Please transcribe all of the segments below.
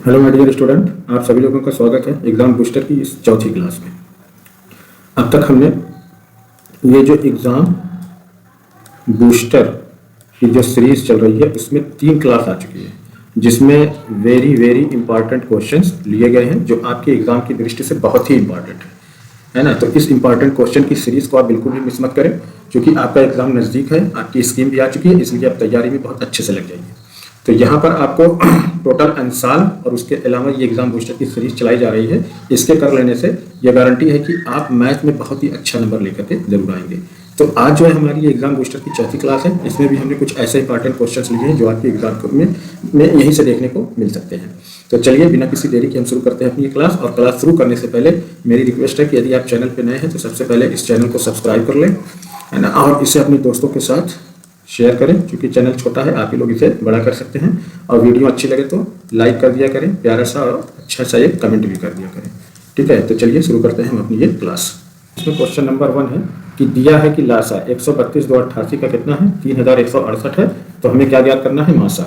Hello my dear student, आप सभी लोगों का स्वागत है एग्ज़ाम बूस्टर की इस चौथी क्लास में। अब तक हमने ये जो एग्ज़ाम बूस्टर की जो सीरीज चल रही है उसमें 3 क्लास आ चुकी है, जिसमें वेरी वेरी इंपॉर्टेंट क्वेश्चंस लिए गए हैं जो आपके एग्ज़ाम की दृष्टि से बहुत ही इंपॉर्टेंट है ना। तो इस इंपॉर्टेंट क्वेश्चन की सीरीज को आप बिल्कुल भी मिस मत करें, क्योंकि आपका एग्ज़ाम नज़दीक है, आपकी स्कीम भी आ चुकी है, इसलिए आप तैयारी में बहुत अच्छे से लग जाइए। तो यहाँ पर आपको टोटल अंसाल और उसके अलावा ये एग्जाम बूस्टर की सीरीज चलाई जा रही है। इसके कर लेने से ये गारंटी है कि आप मैथ में बहुत ही अच्छा नंबर लेकर के जरूर आएंगे। तो आज जो है हमारी ये एग्जाम बूस्टर की चौथी क्लास है, इसमें भी हमने कुछ ऐसे इंपॉर्टेंट क्वेश्चंस लिए हैं जो आपके एग्जाम में यहीं से देखने को मिल सकते हैं। तो चलिए बिना किसी देरी के हम शुरू करते हैं अपनी क्लास। और क्लास शुरू करने से पहले मेरी रिक्वेस्ट है कि यदि आप चैनल पर नए हैं तो सबसे पहले इस चैनल को सब्सक्राइब कर लें, है ना, और इसे अपने दोस्तों के साथ शेयर करें, क्योंकि चैनल छोटा है, आप ही लोग इसे बड़ा कर सकते हैं। और वीडियो अच्छी लगे तो लाइक कर दिया करें, प्यारा सा और अच्छा सा एक कमेंट भी कर दिया करें। ठीक है, तो चलिए शुरू करते हैं हम अपनी ये क्लास। इसमें क्वेश्चन नंबर 1 है कि दिया है कि लासा 132,288 का कितना है, 3,168 है, तो हमें क्या ज्ञात करना है, मासा।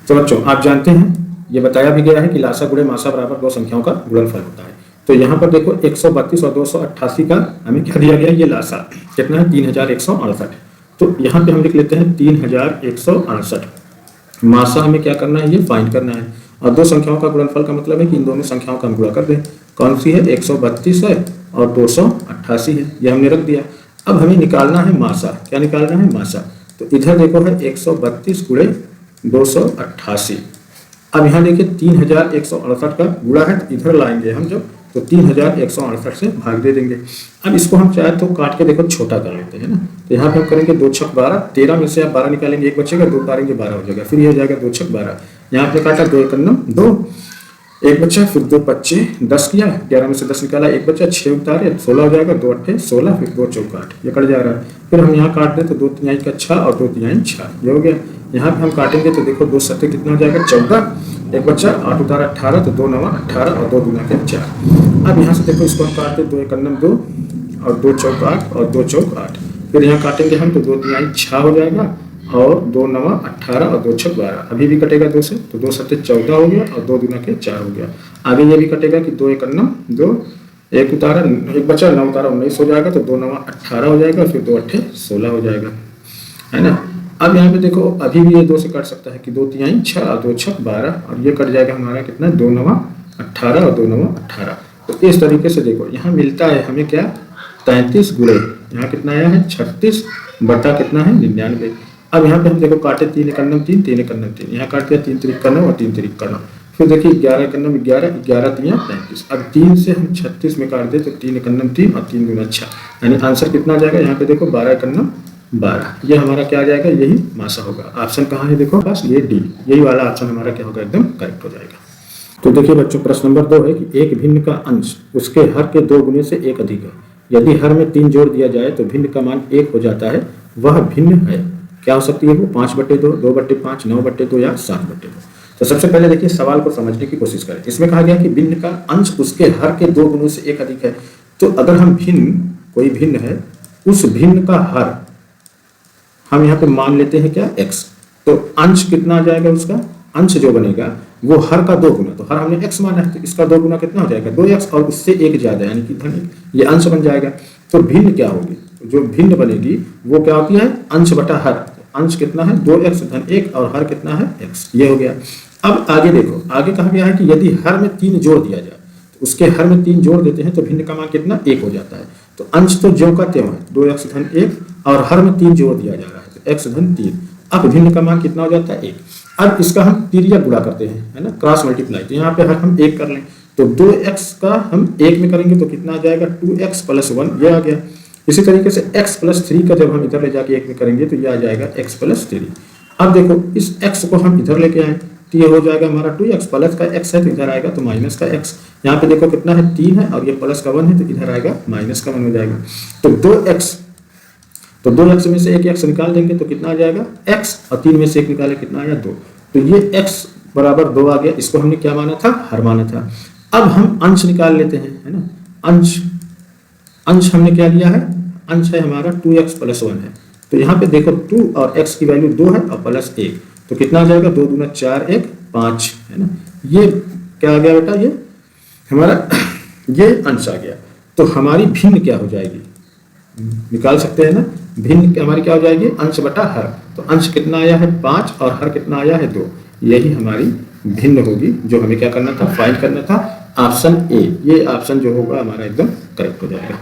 तो बच्चों आप जानते हैं ये बताया भी गया है कि लासा गुणे मासा बराबर दो संख्याओं का गुणनफल होता है। तो यहाँ पर देखो 132 और 288 का हमें क्या दिया गया, ये लासा कितना है, 3,168। तो यहाँ पे हम लिख लेते हैं 3,168। मासा हमें क्या करना है, ये फाइंड करना है। और दो संख्याओं का गुणनफल का मतलब है कि इन दोनों संख्याओं का हम गुणा कर दें। कौन सी है, 132 है और 288 है, ये हमने रख दिया। अब हमें निकालना है मासा। क्या निकालना है, मासा। तो इधर देखो है 132 गुणे 288। अब यहाँ देखिए 3,168 का गुणा है, तो इधर लाएंगे हम जब, तो 3,168 से भाग दे देंगे। अब इसको हम चाहे तो काट के देखो छोटा कर लेते हैं ना। तो यहाँ पे हम करेंगे 2 छक 12, 13 में से आप 12 निकालेंगे, एक बचेगा, 2 उतारेंगे 12 हो जाएगा, फिर ये हो जाएगा 2 छक 12। यहाँ पे काटा 2 एकम 2, एक बच्चा, फिर 2 पच्चे 10 किया, 11 में से 10 निकाला, एक बच्चा, 6 उतारे 16 हो जाएगा, 2 अट्ठे 16, फिर 2 चौक 8, ये कट जा रहा है। फिर हम यहाँ काट दें तो 2 तिहाई का 6 और 2 तिहाई 6, ये हो गया। यहाँ पे हम काटेंगे तो देखो 2 सत्ते कितना हो जाएगा, 14, एक बच्चा 8 उतारा 18, तो 2 नवा 18 और 2 दूना के 4। अब यहाँ से देखो इसको हम काटते 2 एकम 2 और 2 चौक 8 और 2 चौक 8, फिर यहाँ काटेंगे हम तो 2 तिहाई 6 हो जाएगा और 2 नवा 18 और 2 छक 12, अभी भी कटेगा 2 से, तो 2 सत्ते 14 हो गया और 2 दूना के 4 हो गया। आगे ये भी कटेगा कि 2 एकम 2, एक उतारा, एक बचा, 9 उतारा 19 हो जाएगा, तो 2 नवा 18 हो जाएगा, फिर 2 अट्ठे 16 हो जाएगा, है ना। अब यहाँ पे देखो अभी भी ये 2 से कट सकता है कि 2 तिहाई 6 और 2 छक 12, और ये कट जाएगा हमारा कितना, 2 नवा 18 और 2 नवा 18। तो इस तरीके से देखो यहाँ मिलता है हमें क्या, 33 गुणे, यहाँ कितना आया है 36 बटा कितना है 99। अब यहाँ पे हम देखो काटे 3 एकम 3, 3 एकम 3, यहाँ काट दिया 3 तिरिक का 9 और 3 तिरिक का 9, फिर देखिए 11 एकम 11, 11 तिया 35। अब 3 से हम 36 में काट दे तो 3 एकम 3 और 3 दूना 6, यानी आंसर कितना आ जाएगा, यहाँ पे देखो 12 एकम 12, ये हमारा क्या आ जाएगा, यही मासा होगा। ऑप्शन कहाँ है, देखो बस ये डी, यही वाला ऑप्शन हमारा क्या होगा, एकदम करेक्ट हो जाएगा। तो देखिए बच्चों प्रश्न नंबर 2 है कि एक भिन्न का अंश उसके हर के 2 गुने से 1 अधिक है, यदि हर में 3 जोड़ दिया जाए तो भिन्न का मान 1 हो जाता है, वह भिन्न है। क्या हो सकती है वो, 5/2, 2/5, 9/2 या 7/2। तो सबसे पहले देखिए सवाल को समझने की कोशिश करें। इसमें कहा गया कि भिन्न का अंश उसके हर के 2 गुणों से 1 अधिक है। तो अगर हम भिन्न, कोई भिन्न है, उस भिन्न का हर हम यहाँ पे मान लेते हैं क्या, x, तो अंश कितना आ जाएगा, उसका अंश जो बनेगा वो हर का 2 गुना, तो हर हमने x माना है, तो इसका 2 गुना कितना हो जाएगा, 2x, और उससे 1 ज्यादा यानी कि धन 1, ये अंश बन जाएगा। तो भिन्न क्या होगी, जो भिन्न बनेगी वो क्या होती है, अंश बटा हर। अंश कितना है, 2x धन 1, और हर कितना है x, ये हो गया। अब आगे देखो, आगे कहा गया है कि यदि हर में 3 जोड़ दिया जाए, तो उसके हर में 3 जोड़ देते हैं तो भिन्न का मान कितना, 1 हो जाता है। तो अंश तो ज्यों का त्यों है, 2x धन 1, और हर में 3 जोड़ दिया जा रहा है तो x धन 3, अब भिन्न का मान कितना हो जाता है, 1। अब इसका हम तिर्यक गुणा करते हैं, है ना, क्रॉस मल्टीप्लाई। तो यहाँ पे हर हम 1 कर लें, तो 2x का हम 1 में करेंगे तो कितना आ जाएगा, 2x + 1, ये आ गया। इसी तरीके से x + 3 का जब हम इधर ले जाके 1 में करेंगे तो ये आ जाएगा x + 3। अब देखो इस x को हम इधर लेके आए तो ये हो जाएगा हमारा 2x, प्लस का x है तो इधर आएगा तो माइनस का x। यहाँ पे देखो कितना है, 3 है, और ये प्लस का 1 है तो इधर आएगा माइनस का 1 हो जाएगा। तो 2x में से एक x निकाल देंगे तो कितना आ जाएगा, x, और 3 में से 1 निकाले कितना आया, 2। तो ये x बराबर 2 आ गया। इसको हमने क्या माना था, हर माना था। अब हम अंश निकाल लेते हैं, है ना। अंश हमने क्या लिया है, अंश है हमारा 2x + 1 है। तो यहाँ पे देखो 2 और x की वैल्यू 2 है और +1, तो कितना आ जाएगा, 2 दूना 4, 1 5, है ना। ये क्या आ गया बेटा, ये हमारा ये अंश आ गया। तो हमारी भिन्न क्या हो जाएगी, निकाल सकते हैं ना, भिन्न हमारी क्या हो जाएगी, अंश बटा हर। तो अंश कितना आया है 5 और हर कितना आया है 2, यही हमारी भिन्न होगी जो हमें क्या करना था, फाइंड करना था। ऑप्शन ए, ये ऑप्शन जो होगा हमारा एकदम करेक्ट हो जाएगा।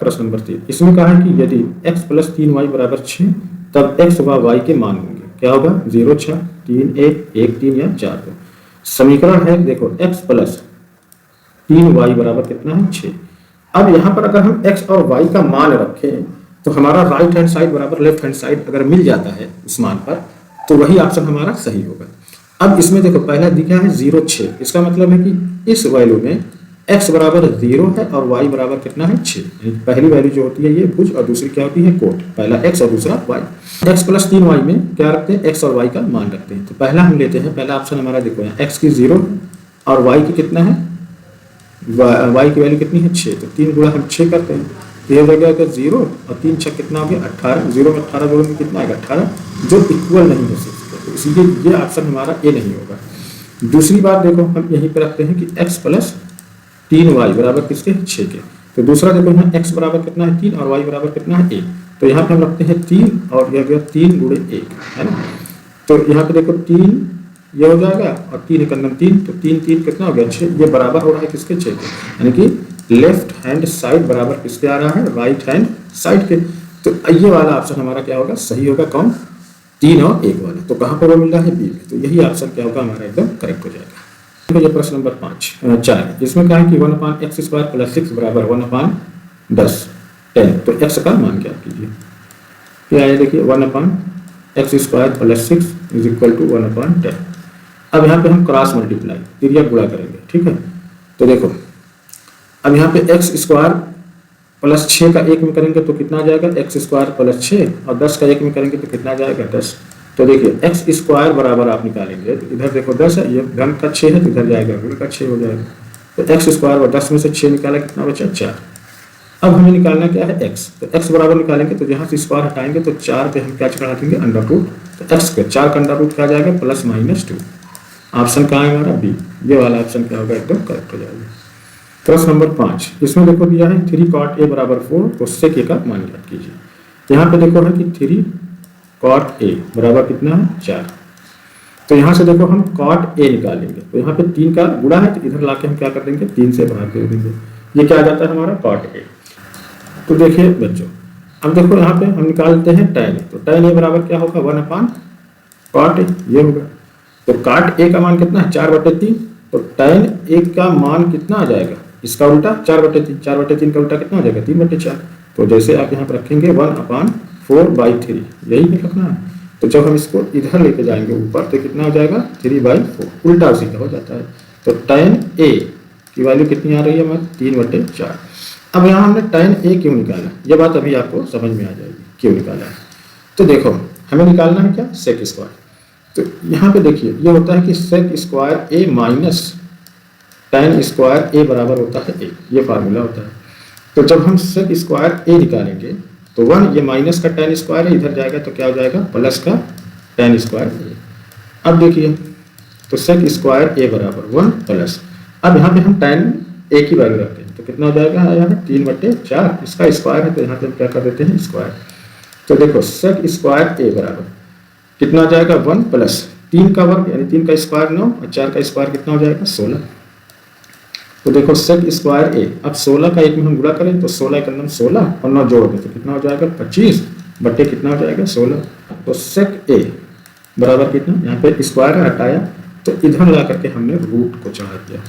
प्रश्न नंबर 3, इसमें कहा है कि यदि x + 3y = 6 तब x व y के मान होंगे। क्या होगा, 0, 6, 3, 1, 1, 3 या 4 2। समीकरण है देखो x + 3y = कितना है 6। अब यहाँ पर अगर हम x और y का मान रखें तो हमारा राइट हैंड साइड बराबर लेफ्ट हैंड साइड अगर मिल जाता है उस मान पर, तो वही ऑप्शन हमारा सही होगा। अब इसमें देखो पहला दिखा है 0, 6, इसका मतलब है कि इस वैल्यू में x = 0 है और y = कितना है 6। पहली वैल्यू जो होती है ये भुज और दूसरी क्या होती है कोट, पहला x और दूसरा y। x + 3y में क्या रखते हैं, x और y का मान रखते हैं। तो पहला हम लेते हैं, पहला ऑप्शन हमारा देखो यहाँ x की 0 और y की कितना है, y की वैल्यू कितनी है 6। तो 3 गुणा हम 6 करते हैं, तो ये हो गया 0 और 3 6 कितना हो गया 18। 0 में 18 जोड़ेंगे कितना आएगा 18, जो इक्वल नहीं हो सकता। तो इसीलिए ये ऑप्शन हमारा ए नहीं होगा। दूसरी बात देखो हम यहीं पर रखते हैं कि x + 3y = किसके 6 के। तो दूसरा देखो यहाँ x = कितना है 3 और y = कितना है 1। तो यहाँ पे हम रखते हैं 3 और यह गया 3 × 1 है ना। तो यहाँ पे देखो 3 ये हो जाएगा और 3 × 3, तो 3 3 कितना हो गया 6। ये बराबर हो रहा है किसके 6 के, यानी कि लेफ्ट हैंड साइड बराबर किसके आ रहा है, राइट हैंड साइड के। तो ये वाला ऑप्शन हमारा क्या होगा, सही होगा। कौन, 3 और 1 वाला। तो कहाँ पर वो मिल रहा है, बी में। तो यही ऑप्शन क्या होगा हमारा एकदम करेक्ट हो जाएगा। ये प्रश्न नंबर 4, इसमें क्या है कि 1/x² + 6 = 1/10 10। तो x का मान क्या कीजिए, क्या है देखिए 1/x² + 6 = 1/10। अब यहाँ पे हम क्रॉस मल्टीप्लाई तिर्यक गुणा करेंगे, ठीक है। तो देखो अब यहाँ पे x² + 6 का 1 में करेंगे तो कितना आ जाएगा, x² + 6 और 10 का 1 में करेंगे तो कितना आ जाएगा 10। तो देखिए x² बराबर आप निकालेंगे तो इधर देखो 10 है, ये घन का 6 है तो इधर जाएगा ऋण का 6 हो जाएगा। तो x² और 10 में से 6 निकाला कितना बचा 4। अब हमें निकालना क्या है x। तो x बराबर निकालेंगे तो जहाँ से स्क्वायर हटाएंगे तो 4 पे हम क्या चढ़ा देंगे √। तो x के 4 का √ क्या जाएगा +-2। ऑप्शन कहाँ है हमारा बी, ये वाला ऑप्शन क्या होगा एकदम करेक्ट हो जाएगा। प्रश्न नंबर 5, इसमें देखो दिया है 3 cot a = 4 तो sec a का मान ज्ञात कीजिए। यहाँ पे देखो है कि 3 cot a बराबर कितना है 4। तो यहाँ से देखो हम cot a निकालेंगे तो यहाँ पे 3 का गुणा है तो इधर लाके हम क्या कर देंगे 3 से भाग दे देंगे। ये क्या आ जाता है हमारा cot a। तो देखिए बच्चों अब देखो यहाँ पे हम निकालते हैं tan a। तो tan a बराबर क्या होगा 1/cot a, ये होगा। तो cot a का मान कितना है 4/3। तो tan a का मान कितना आ जाएगा, इसका उल्टा 4/3। 4/3 का उल्टा कितना हो जाएगा 3/4। तो जैसे आप यहाँ पर रखेंगे 1/4/3, यही रखना है। तो जब हम इसको इधर लेके जाएंगे ऊपर तो कितना हो जाएगा 3/4, उल्टा उसी का हो जाता है। तो tan a की वैल्यू कितनी आ रही है हमारी 3/4। अब यहाँ हमने tan a क्यों निकाला, ये बात अभी आपको समझ में आ जाएगी क्यों निकाला है। तो देखो हमें निकालना है क्या sec स्क्वायर। तो यहाँ पे देखिए ये होता है कि sec square a minus tan square a बराबर होता है 1, ये फार्मूला होता है। तो जब हम sec स्क्वायर a निकालेंगे तो 1 ये माइनस का tan स्क्वायर है, इधर जाएगा तो क्या हो जाएगा प्लस का tan स्क्वायर a। अब देखिए तो sec स्क्वायर a बराबर 1 प्लस, अब यहाँ पे हम tan a की वैल्यू रखते हैं तो कितना हो जाएगा यहाँ 3/4, इसका स्क्वायर है तो यहाँ पे हम क्या कर देते हैं स्क्वायर। तो देखो sec स्क्वायर a बराबर कितना हो जाएगा 1 प्लस 3 का वर्ग यानी 3 का स्क्वायर 9 और 4 का स्क्वायर कितना हो जाएगा 16। तो देखो sec स्क्वायर a, अब 16 का 1 में हम गुणा करें तो 16 का 16 और 9 जोड़ोगे तो कितना हो जाएगा 25 बटे कितना हो जाएगा 16। तो sec a बराबर कितना, यहाँ पे स्क्वायर हटाया तो इधर ला करके हमने रूट को चढ़ा दिया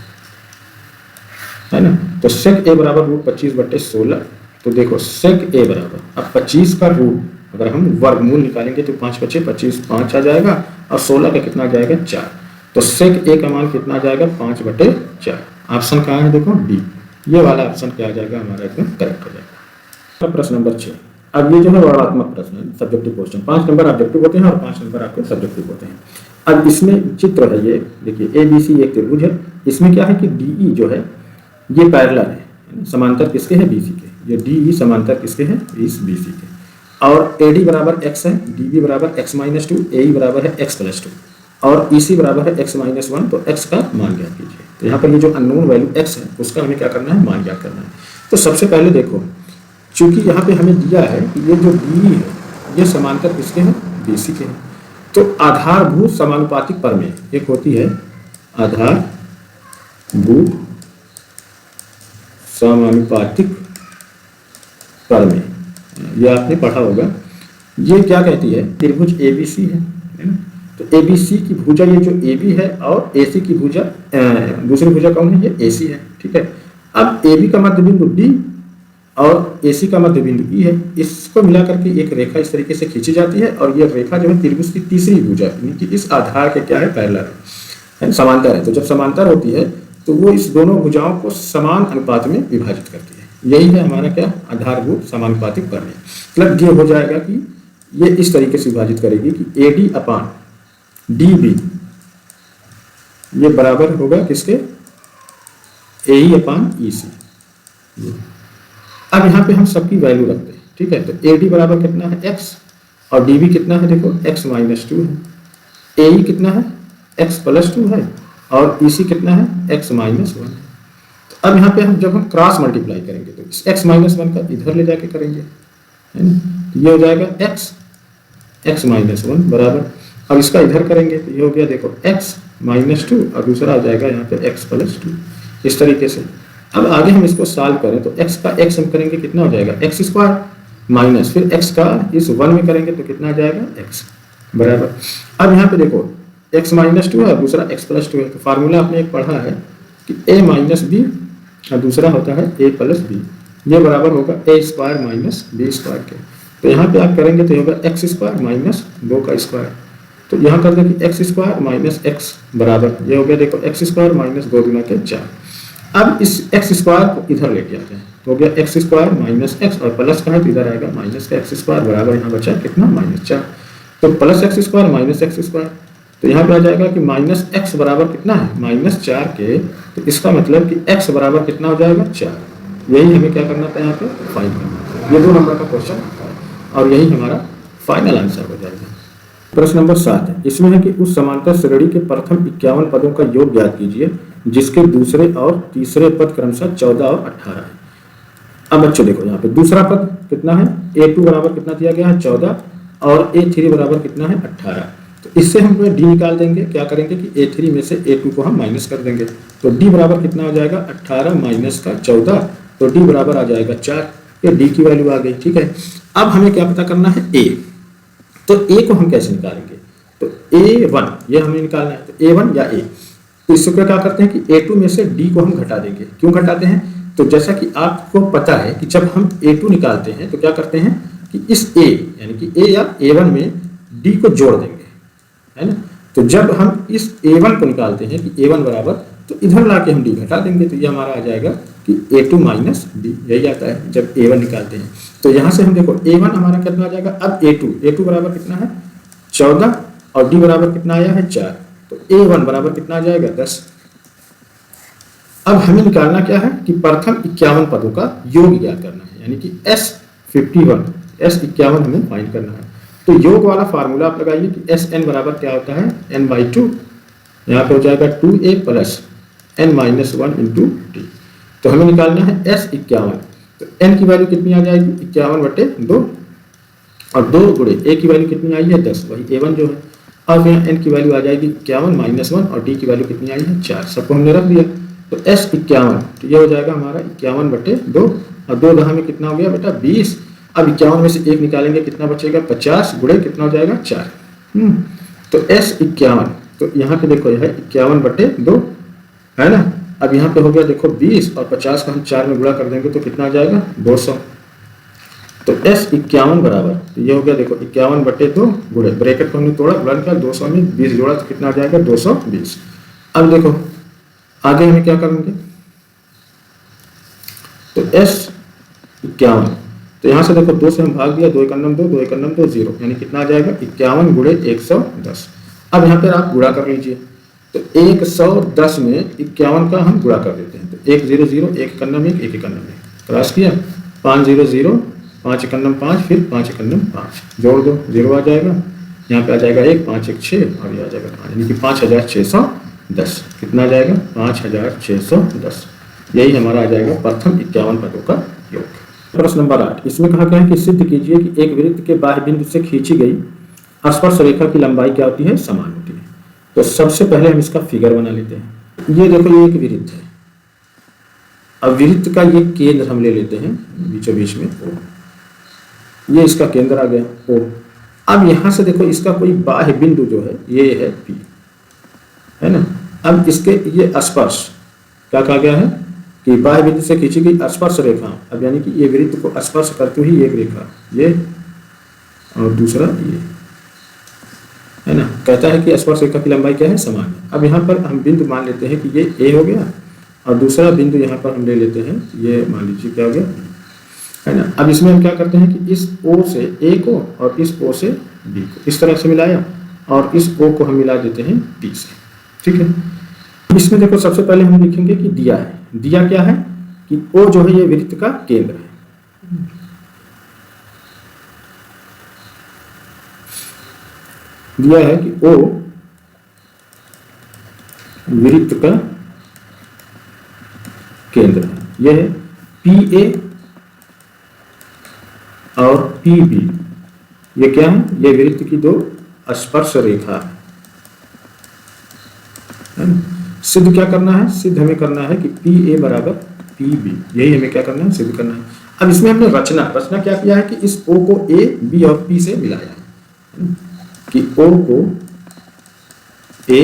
है ना। तो sec a बराबर √25/16। तो देखो sec a बराबर अब 25 का रूट अगर हम वर्गमूल निकालेंगे तो 5 बचे 25, 5 आ जाएगा और 16 का कितना आ जाएगा 4। तो sec a का मान कितना आ जाएगा 5/4। ऑप्शन कहाँ है देखो डी, ये वाला ऑप्शन क्या आ जाएगा हमारा एकदम करेक्ट हो जाएगा। प्रश्न नंबर 6, अब ये जो है वर्णात्मक प्रश्न है, सब्जेक्टिव क्वेश्चन। 5 नंबर ऑब्जेक्टिव होते हैं और 5 नंबर आपके सब्जेक्टिव होते हैं। अब इसमें चित्र है, ये देखिए ABC एक त्रिभुज है, इसमें क्या है कि DE जो है ये पैरेलल है, समांतर किसके हैं BC के। ये DE समांतर किसके हैं इस BC के। और AD बराबर x है, DB बराबर x-2, AE बराबर है x+2 और EC बराबर है x-1। तो x का मान ज्ञात कीजिए। तो यहाँ पर ये जो अननोन वैल्यू x है उसका हमें क्या करना है, मान ज्ञात करना है। तो सबसे पहले देखो, चूंकि यहाँ पे हमें दिया है कि ये जो बी है ये समांतर किसके हैं, BC के हैं। तो आधारभूत समानुपातिक प्रमेय एक होती है, आधारभूत समानुपातिक प्रमेय, ये आपने पढ़ा होगा। ये क्या कहती है, त्रिभुज ABC है ना। तो ABC की भुजा ये जो AB है और AC की भुजा दूसरी भुजा कौन है, ये AC है, ठीक है। अब AB का मध्य बिंदु D और AC का मध्य बिंदु E है, इसको मिला करके एक रेखा इस तरीके से खींची जाती है और ये रेखा जो है त्रिभुज की तीसरी भुजा यानी कि इस आधार के क्या है, पैरेलल है, समांतर है। तो जब समांतर होती है तो वो इस दोनों भुजाओं को समान अनुपात में विभाजित करती है। यही है हमारा क्या, आधारभूत समानुपातिक प्रमेय। मतलब ये हो जाएगा कि ये इस तरीके से विभाजित करेगी कि AD अपान DB ये बराबर होगा किसके, AE अपान EC। अब यहाँ पे हम सबकी वैल्यू रखते हैं, ठीक है। तो AD बराबर कितना है, x, और DB कितना है, देखो x माइनस 2 है। AE कितना है, x प्लस 2 है, और EC कितना है, x माइनस 1 है। तो अब यहाँ पे हम जब हम क्रॉस मल्टीप्लाई करेंगे तो इस x माइनस 1 का इधर ले जाके करेंगे, है ना। तो ये हो जाएगा x माइनस 1 बराबर, अब इसका इधर करेंगे तो ये हो गया देखो x माइनस 2 और दूसरा आ जाएगा यहाँ पे x प्लस 2, इस तरीके से। अब आगे हम इसको सॉल्व करें तो x का x हम करेंगे कितना हो जाएगा, x स्क्वायर माइनस फिर x का इस 1 में करेंगे तो कितना आ जाएगा, x बराबर। अब यहाँ पे देखो x माइनस 2 है, दूसरा x प्लस 2 है। तो फार्मूला आपने एक पढ़ा है कि a माइनस बी और दूसरा होता है a प्लस बी, ये बराबर होगा a square minus B square के। तो यहाँ पे आप करेंगे तो होगा x स्क्वायर माइनस 2 का स्क्वायर। तो यहाँ कर दो कि x स्क्वायर माइनस x बराबर, ये हो गया देखो x स्क्वायर माइनस 2 गुना के 4। अब इस x स्क्वायर को इधर लेके आते हैं तो हो गया x स्क्वायर माइनस x, और प्लस का है तो इधर आएगा माइनस का x स्क्वायर बराबर, यहाँ बचा कितना, माइनस 4। तो plus x square minus x square, तो यहाँ पे आ जाएगा कि माइनस x बराबर कितना है, माइनस 4 के। तो इसका मतलब कि x बराबर कितना हो जाएगा, 4। यही हमें क्या करना था, यहाँ पे फाइंड करना था। ये 2 नंबर का क्वेश्चन है और यही हमारा फाइनल आंसर हो जाएगा। प्रश्न नंबर 7 है, इसमें है कि उस समांतर श्रेणी के प्रथम 51 पदों का योग ज्ञात कीजिए जिसके दूसरे और तीसरे पद क्रमशः 14 और 18 है। अब बच्चों देखो यहाँ पे दूसरा पद कितना है, A2 बराबर कितना दिया गया है, 14, और A3 बराबर कितना है, 18। तो इससे हम D निकाल देंगे, क्या करेंगे कि A3 में से A2 को हम माइनस कर देंगे। तो D बराबर कितना हो जाएगा, 18 माइनस का 14, तो D बराबर आ जाएगा 4। ये D की वैल्यू आ गई, ठीक है। अब हमें क्या पता करना है, A। तो A को हम कैसे निकालेंगे, तो A1 ये हमें निकालना है। तो A1 या A, तो इससे क्या करते हैं कि A2 में से D को हम घटा देंगे। क्यों घटाते हैं, तो जैसा कि आपको पता है कि जब हम A2 निकालते हैं तो क्या करते हैं कि इस A यानी कि A या A1 में D को जोड़ देंगे, है ना। तो जब हम इस A1 को निकालते हैं कि A1 बराबर, तो इधर ला के हम D घटा देंगे, तो ये हमारा आ जाएगा कि A2 माइनस D, यही आता है जब A1 निकालते हैं। तो यहाँ से हम देखो A1 हमारा कितना आ जाएगा, अब A2 बराबर कितना है, 14, और D बराबर कितना आया है, 4। तो A1 बराबर कितना आ जाएगा, 10। अब हमें निकालना क्या है कि प्रथम 51 पदों का योग ज्ञात करना है, यानी कि S51 हमें फाइंड करना है। तो योग वाला फार्मूला आप लगाइए कि Sn बराबर क्या होता है, n/2, यहाँ पे हो जाएगा 2a plus n-1 into T. तो हमें निकालना है S51। तो n की वैल्यू कितनी आ जाएगी, 51/2, और 2 गुणे a की वैल्यू कितनी आई है, 10, वही A1 जो है। अब यहाँ n की वैल्यू आ जाएगी 51 माइनस 1, और d की वैल्यू कितनी आई है, 4। सबको हमने रख दिया। तो S51, तो ये हो जाएगा हमारा 51/2, और 2 दहा में कितना हो गया बेटा, 20। अब 51 में से 1 निकालेंगे, कितना बचेगा, 50 गुणे कितना हो जाएगा, 4। तो S51, तो यहाँ पे देखो यह है 51/2, है ना। अब यहाँ पे हो गया देखो 20, और 50 का हम 4 में गुणा कर देंगे तो कितना आ जाएगा, 200। तो S51 बराबर, तो ये हो गया देखो 51/2 गुणे, ब्रैकेट को हमने तोड़ा, गुणन का 200 में 20 जोड़ा तो कितना आ जाएगा, 220। अब देखो आगे हमें क्या करेंगे, तो S51, तो यहाँ से देखो 2 से हम भाग दिया, 2 एकम 2, 2 एकम 2, 0, यानी कितना आ जाएगा, 51 गुणे 110। अब यहाँ पर आप गुणा कर लीजिए। तो 110 में 51 का हम गुणा कर देते हैं। तो 1 0 0, 1 एकम 1, 1 एकम 1, क्रॉस किया, 5 0 0, 5 एकम 5, फिर 5 एकम 5, जोड़ दो, 0 आ जाएगा, यहाँ पे आ जाएगा 1, 5 1 6, और ये आ जाएगा 5, यानी कि 5600 10। कितना आ जाएगा? 5610। यही हमारा आ जाएगा प्रथम 51 पदों का योग। प्रश्न नंबर 8, इसमें कहा गया है कि सिद्ध कीजिए कि एक वृत्त के बाह्य बिंदु से खींची गई स्पर्श रेखा की लंबाई क्या होती है? समान होती है। तो सबसे पहले हम इसका फिगर बना लेते हैं। ये देखो, ये एक वृत्त है। अब वृत्त का ये केंद्र हम ले लेते हैं बीचों बीच में O। ये इसका केंद्र आ गया O। अब यहां से देखो, इसका कोई बाह्य बिंदु जो है ये है P, है ना। अब इसके ये स्पर्श क्या कहा गया है कि बाह्य बिंदु से खींची गई स्पर्श रेखा। अब यानी कि ये वृत्त को स्पर्श करती हुई एक रेखा ये और दूसरा ये, है ना। कहता है कि स्पर्श रेखा की लंबाई क्या है? समान है। अब यहाँ पर हम बिंदु मान लेते हैं कि ये A हो गया और दूसरा बिंदु यहाँ पर हम ले लेते हैं, ये मान लीजिए क्या हो गया, है ना। अब इसमें हम क्या करते हैं कि इस O से A को और इस O से B को इस तरह से मिलाया और इस O को हम मिला देते हैं P से, ठीक है। इसमें देखो, सबसे पहले हम लिखेंगे कि दिया है। दिया क्या है कि O जो है ये वृत्त का केंद्र है। दिया है कि O वृत्त का केंद्र है। यह है PA और PB। ये क्या है? ये वृत्त की दो स्पर्श रेखा है। सिद्ध क्या करना है? सिद्ध हमें करना है कि PA बराबर PB। यही हमें क्या करना है? सिद्ध करना है। अब इसमें हमने रचना क्या किया है कि इस O को A, B और P से मिलाया है कि O को A,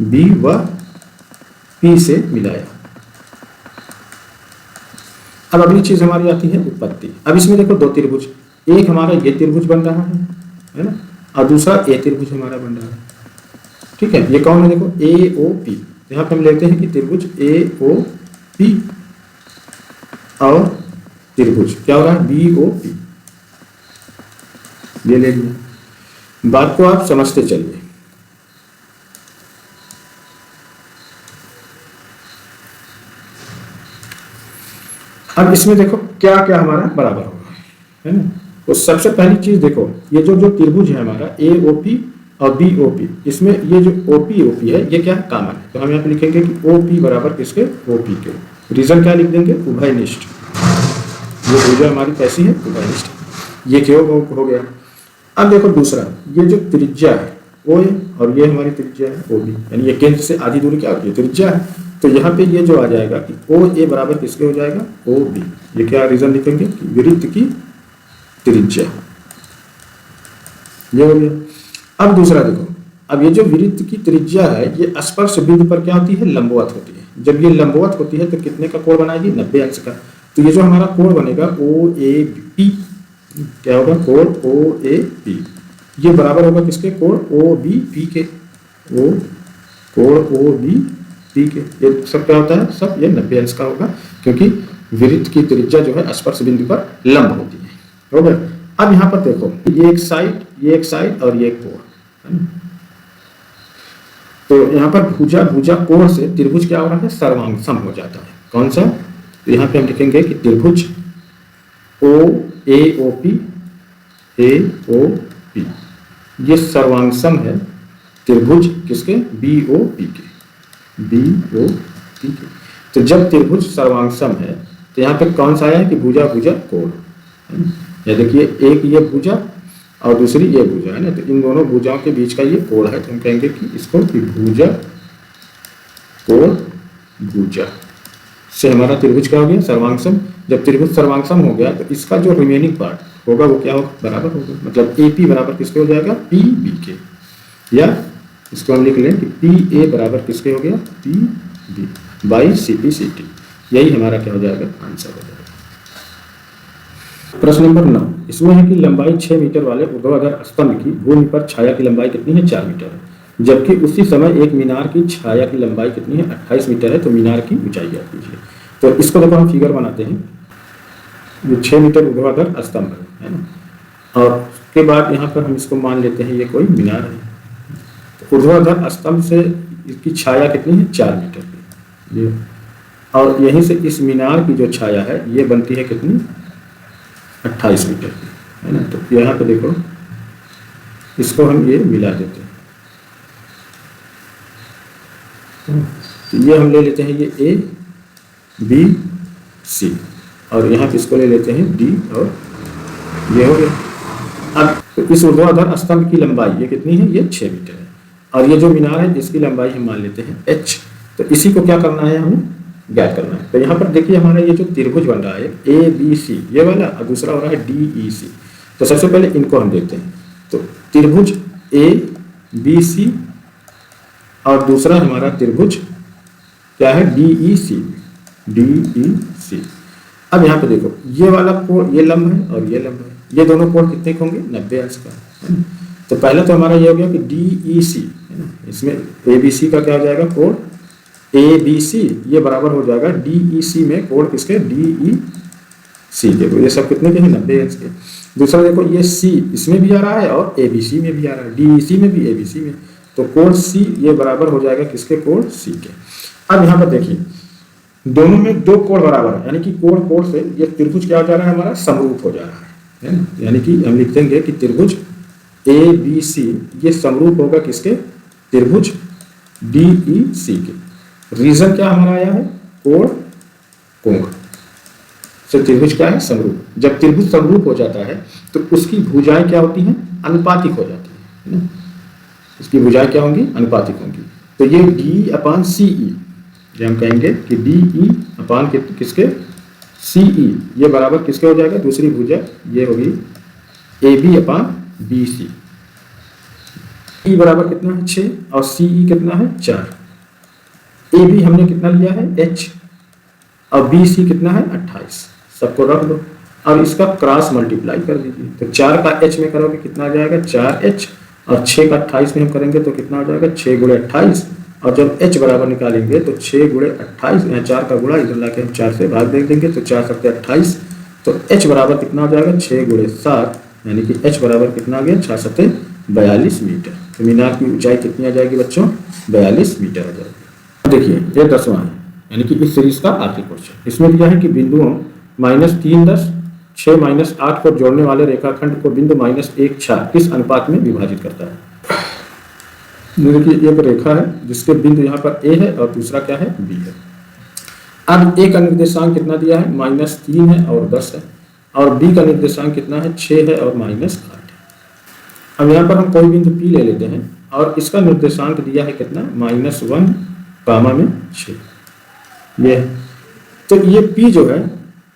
B व P से मिलाया। अब अगली चीज हमारी आती है उत्पत्ति। अब इसमें देखो, दो त्रिभुज, एक हमारा ये त्रिभुज बन रहा है ना, और दूसरा ए त्रिभुज हमारा बन रहा है, ठीक है। ये कौन है? देखो AOP। यहाँ पे हम लेते हैं कि त्रिभुज AOP और त्रिभुज क्या हो रहा है? BOP। ये ले लिया। बात को आप समझते चलिए। अब इसमें देखो क्या क्या हमारा बराबर होगा, है ना। तो सबसे पहली चीज देखो, ये जो त्रिभुज है हमारा AOP और BOP, इसमें ये जो OPOP है ये क्या है? कॉमन है। तो हम यहाँ पे लिखेंगे कि OP बराबर किसके? OP के। रीजन क्या लिख देंगे? उभयनिष्ठ। ये भुजा हमारी कैसी है? उभयनिष्ठ। ये क्यों हो गया। अब देखो दूसरा, ये जो त्रिज्या है O है और ये हमारी त्रिज्या है OB, यानी ये केंद्र से आधी दूरी क्या होती है? त्रिज्या है। तो यहाँ पे ये जो आ जाएगा कि OA बराबर किसके हो जाएगा? OB। ये क्या रीजन लिखेंगे कि वृत्त की त्रिज्या, ये हो गया। अब दूसरा देखो, अब ये जो वृत्त की त्रिज्या है ये स्पर्श बिंदु पर क्या होती है? लंबवत होती है। जब ये लंबवत होती है तो कितने का कोण बनाएगी? 90 अंश का। तो ये जो हमारा कोण बनेगा OAP, क्या होगा? कोण OAP। ये बराबर होगा किसके? कोण OBP के। कोण OBP के। ये सब क्या होता है? सब ये 90 अंश का होगा, क्योंकि वृत्त की त्रिज्या जो है स्पर्श बिंदु पर लंब होती है। हो गया। अब यहाँ पर देखो, ये एक साइड और ये एक कोण, है ना। तो यहाँ पर भुजा कोण से त्रिभुज क्या हो रहा है? सर्वांगसम हो जाता है। कौन सा? तो यहाँ पे हम लिखेंगे कि त्रिभुज AOP ये सर्वांगसम है त्रिभुज किसके? BOP के। तो जब त्रिभुज सर्वांगसम है तो यहाँ पे कौन सा आया है कि भुजा कोण, या देखिए एक ये भुजा और दूसरी ये भुजा, है ना। तो इन दोनों भुजाओं के बीच का ये कोण है, तो हम कहेंगे कि इसको कि भुजा कोण भुजा से हमारा त्रिभुज क्या हो गया? सर्वांगसम। जब त्रिभुज सर्वांगसम हो गया तो इसका जो रिमेनिंग पार्ट होगा वो क्या होगा? बराबर होगा। मतलब AP बराबर किसके हो जाएगा? PB के। या इसको हम लिख लें कि PA बराबर किसके हो गया? PB by CP/CT। यही हमारा क्या हो जाएगा? आंसर हो जाएगा। प्रश्न नंबर 9, इसमें है कि लंबाई 6 मीटर वाले ऊर्ध्वाधर स्तंभ की भूमि पर छाया की लंबाई कितनी है? 4 मीटर है। जबकि उसी समय एक मीनार की छाया की लंबाई कितनी है? 28 मीटर है। तो मीनार की ऊंचाई ज्ञात कीजिए। तो इसको देखो हम फिगर बनाते हैं। ये 6 मीटर ऊर्ध्वाधर स्तंभ है ना, और उसके बाद यहाँ पर हम इसको मान लेते हैं ये कोई मीनार है। तो ऊर्ध्वाधर स्तंभ से इसकी छाया कितनी है? 4 मीटर की। ये और यहीं से इस मीनार की जो छाया है ये बनती है कितनी? 28 मीटर की, है ना। तो यहाँ पे देखो, इसको हम ये मिला देते हैं। तो ये हम ले लेते हैं ये ए बी सी, और यहाँ पे इसको ले लेते हैं डी, और ये हो गया। अब तो इस ऊर्ध्वाधर स्तंभ की लंबाई ये कितनी है, ये 6 मीटर है, और ये जो मीनार है इसकी लंबाई हम मान लेते हैं h। तो इसी को क्या करना है, हमें ज्ञात करना है। तो यहाँ पर देखिए हमारा ये जो त्रिभुज बन रहा है ए बी सी ये वाला, और दूसरा हो रहा है डी ई सी। तो सबसे पहले इनको हम देखते हैं। तो त्रिभुज ए बी सी और दूसरा हमारा त्रिभुज क्या है, डी ई सी, डी ई सी। अब यहाँ पे देखो ये वाला कोण, ये लंब है और ये लंब है, ये दोनों कोण कितने के होंगे, 90 अंश का, है ना। तो पहले तो हमारा ये हो गया कि डी ई सी, है ना, इसमें ए बी सी का क्या हो जाएगा, कोण ए बी सी ये बराबर हो जाएगा डी ई सी में कोण किसके, डी ई सी के। तो ये सब कितने के हैं, 90 अंश के। दूसरा देखो ये सी इसमें भी आ रहा है और ए बी सी में भी आ रहा है, डी ई सी में भी ए बी सी में, तो कोण सी ये बराबर हो जाएगा किसके, कोण सी के। अब यहाँ पर देखिए दोनों में दो कोण बराबर है, यानी कि कोण कोण से ये त्रिभुज क्या हो जा रहा है, हमारा समरूप हो जा रहा है ना। यानी कि हम लिख देंगे कि त्रिभुज ए बी सी ये समरूप होगा किसके, त्रिभुज डी ई सी के। रीजन क्या हमारा आया है, कोण कोण से त्रिभुज क्या है, समरूप। जब त्रिभुज समरूप हो जाता है तो उसकी भुजाएं क्या होती हैं, अनुपातिक हो जाती है ना। इसकी भुजाएं क्या होंगी, अनुपातिक होंगी। तो ये डी अपान सी ई, ये हम कहेंगे कि डी ई अपान किसके, सी ई ये बराबर किसके हो जाएगा, दूसरी भुजा ये होगी A B upon B C. ई बराबर कितना है, 6, और सी ई कितना है, 4। ए बी हमने कितना लिया है, h, और बी सी कितना है, 28। सबको रख दो और इसका क्रॉस मल्टीप्लाई कर दीजिए। तो 4 का h में करोगे कितना आ जाएगा, 4h, और 6 का 28 में हम करेंगे तो कितना हो जाएगा, 6 गुणे 28। और जब h बराबर निकालेंगे तो 6 गुणे 28, यहाँ 4 का गुणा इधर लाके हम 4 से भाग दे देंगे, तो 4 सत्ते 28। तो h बराबर कितना हो जाएगा, 6 गुणे 7, यानी कि h बराबर कितना आ गया, 6 सत्ते 42 मीटर। तो मीनार की ऊंचाई कितनी आ जाएगी बच्चों, 42 मीटर आ जाएगी। देखिए ये 10वां है, यानी कि इस सीरीज का आखिरी क्वेश्चन। इसमें दिया है कि बिंदुओं -3 10 6 -8 को जोड़ने वाले रेखाखंड को बिंदु -1 6 किस अनुपात में विभाजित करता है। देखिए एक रेखा है जिसके बिंदु यहाँ पर ए है और दूसरा क्या है, बी है। अब ए का निर्देशांक कितना दिया है, -3 है और 10 है, और बी का निर्देशांक कितना है, 6 है और -8 है। अब यहाँ पर हम कोई बिंदु पी ले लेते हैं और इसका निर्देशांक दिया है कितना, -1 कामा में 6 ये है। तो ये P जो है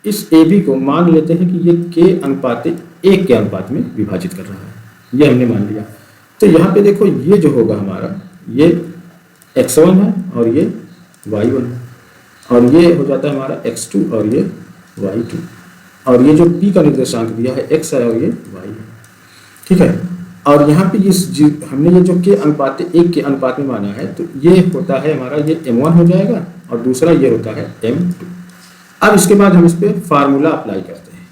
इस AB को मान लेते हैं कि ये K अनुपात 1 के अनुपात में विभाजित कर रहा है, ये हमने मान लिया। तो यहाँ पे देखो ये जो होगा हमारा, ये x1 है और ये y1 है, और ये हो जाता है हमारा x2 और ये y2, और ये जो P का निर्देशांक दिया है x है और ये y है, ठीक है। और यहाँ पे हमने ये जो K अनुपात 1 के अनुपात में माना है, तो ये होता है हमारा ये m1 हो जाएगा और दूसरा ये होता है m2। अब इसके बाद हम इस पर फार्मूला अप्लाई करते हैं।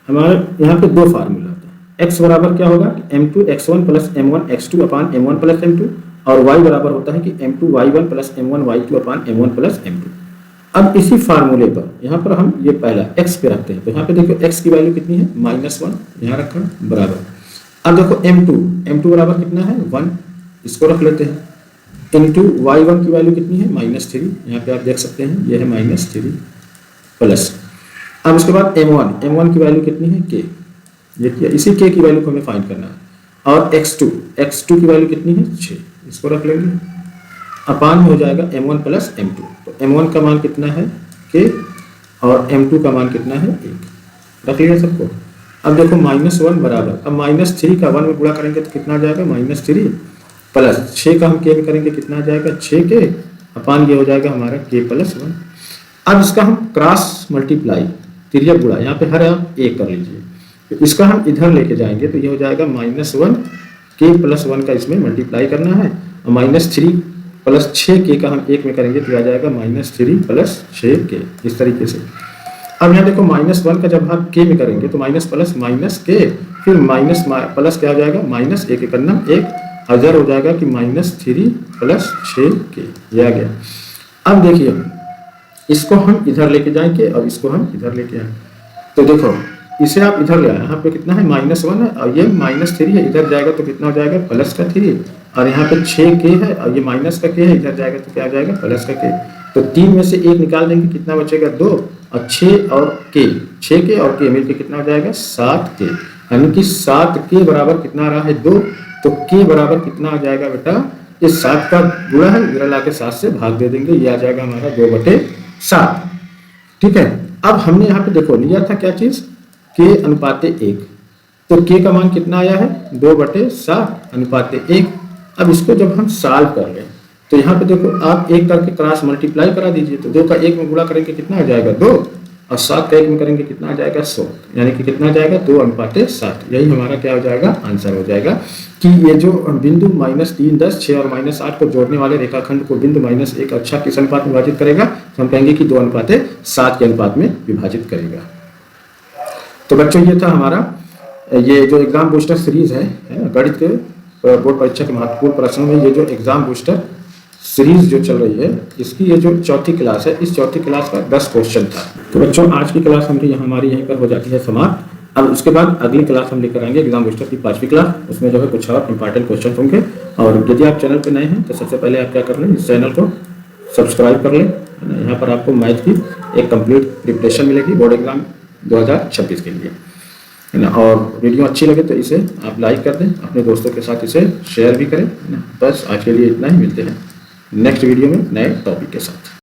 हमारे यहाँ पे दो फार्मूला होता है, x बराबर क्या होगा, m2 x1 plus m1 x2 अपान m1 प्लस m2, और y बराबर होता है कि m2 y1 plus m1 y2 अपान m1 प्लस m2। अब इसी फार्मूले पर यहाँ पर हम ये पहला x पे रखते हैं। तो यहाँ पे देखो x की वैल्यू कितनी है, -1 यहाँ रखा बराबर। अब देखो m2 बराबर कितना है, 1, इसको रख लेते हैं, इंटू y1 की वैल्यू कितनी है, -3, यहाँ पे आप देख सकते हैं ये है -3 प्लस। अब उसके बाद m1 की वैल्यू कितनी है, k, ये किया, इसी k की वैल्यू को हमें फाइंड करना है। और x2 की वैल्यू कितनी है, 6, इसको रख लेंगे, अपान में हो जाएगा m1 प्लस m2। तो m1 का मान कितना है, k, और m2 का मान कितना है, 1, रख लिया सबको। अब देखो -1 बराबर, अब -3 का 1 में गुणा करेंगे तो कितना आ जाएगा, -3 प्लस 6 का हम k में करेंगे कितना आ जाएगा, 6k, अपान ये हो जाएगा हमारा k प्लस 1। अब इसका हम क्रॉस मल्टीप्लाई, तिर्यक गुणा, यहाँ पे हर आप 1 कर लीजिए, तो इसका हम इधर लेके जाएंगे तो ये हो जाएगा -1 k प्लस 1 का इसमें मल्टीप्लाई करना है, और -3 प्लस 6k का हम 1 में करेंगे तो आ जाएगा -3 प्लस 6k, इस तरीके से। अब यहाँ देखो -1 का जब हम k में करेंगे तो माइनस प्लस -k, फिर माइनस प्लस क्या हो जाएगा, -1 करना 1, अजर हो जाएगा कि -3 प्लस 6k, ये आ गया। अब देखिए इसको हम इधर लेके जाएंगे और इसको हम इधर लेके आएंगे, तो देखो इसे आप इधर ले आए, यहाँ पे कितना है -1 है और ये -3 है, इधर जाएगा तो कितना हो जाएगा +3, और यहाँ पे 6k है और ये -k है, इधर जाएगा तो क्या आ जाएगा +k। तो 3 में से 1 निकाल देंगे, कितना बचेगा 2, और 6 और k, 6k और k मिलके कितना हो जाएगा 7k, यानी कि 7k बराबर कितना आ रहा है 2। तो k बराबर कितना आ जाएगा बेटा, इस 7 का गुणा है, इधर ला के 7 से भाग दे देंगे, ये आ जाएगा हमारा 2/7। ठीक है, अब हमने यहाँ पे देखो लिया था क्या चीज, k/1। तो k का मान कितना आया है 2/7/1। अब इसको जब हम सॉल्व कर लें तो यहाँ पे देखो आप 1 करके क्रॉस मल्टीप्लाई करा दीजिए, तो 2 का 1 में गुणा करेंगे कितना आ जाएगा 2, और 7 का 1 में करेंगे कितना आ जाएगा 100, यानी कि कितना आ जाएगा 2/7। यही हमारा क्या हो जाएगा आंसर हो जाएगा कि ये जो बिंदु -3, 10, 6 और -8 को जोड़ने वाले रेखाखंड को बिंदु -1 और 6 किस अनुपात में विभाजित करेगा, तो हम कहेंगे कि 2/7 के अनुपात में विभाजित करेगा। तो बच्चों ये था हमारा ये जो एग्जाम बूस्टर सीरीज है गणित के बोर्ड परीक्षा के महत्वपूर्ण प्रश्नों में, ये जो एग्जाम बूस्टर सीरीज जो चल रही है इसकी ये जो चौथी क्लास है, इस चौथी क्लास का 10 क्वेश्चन था। तो बच्चों आज की क्लास हमारी यहीं पर हो जाती है समाप्त। अब उसके बाद अगली क्लास हम लेकर आएंगे एग्जाम बूस्टर की 5वीं क्लास, उसमें जो है कुछ और इंपॉर्टेंट क्वेश्चन होंगे। और यदि आप चैनल पर नए हैं तो सबसे पहले आप क्या कर लें, इस चैनल को सब्सक्राइब कर लें। यहाँ पर आपको मैथ की एक कंप्लीट प्रिपरेशन मिलेगी बोर्ड एग्जाम 2026 के लिए, है ना। और वीडियो अच्छी लगे तो इसे आप लाइक कर दें, अपने दोस्तों के साथ इसे शेयर भी करें, है ना। बस आज के लिए इतना ही, मिलते हैं नेक्स्ट वीडियो में नए टॉपिक के साथ।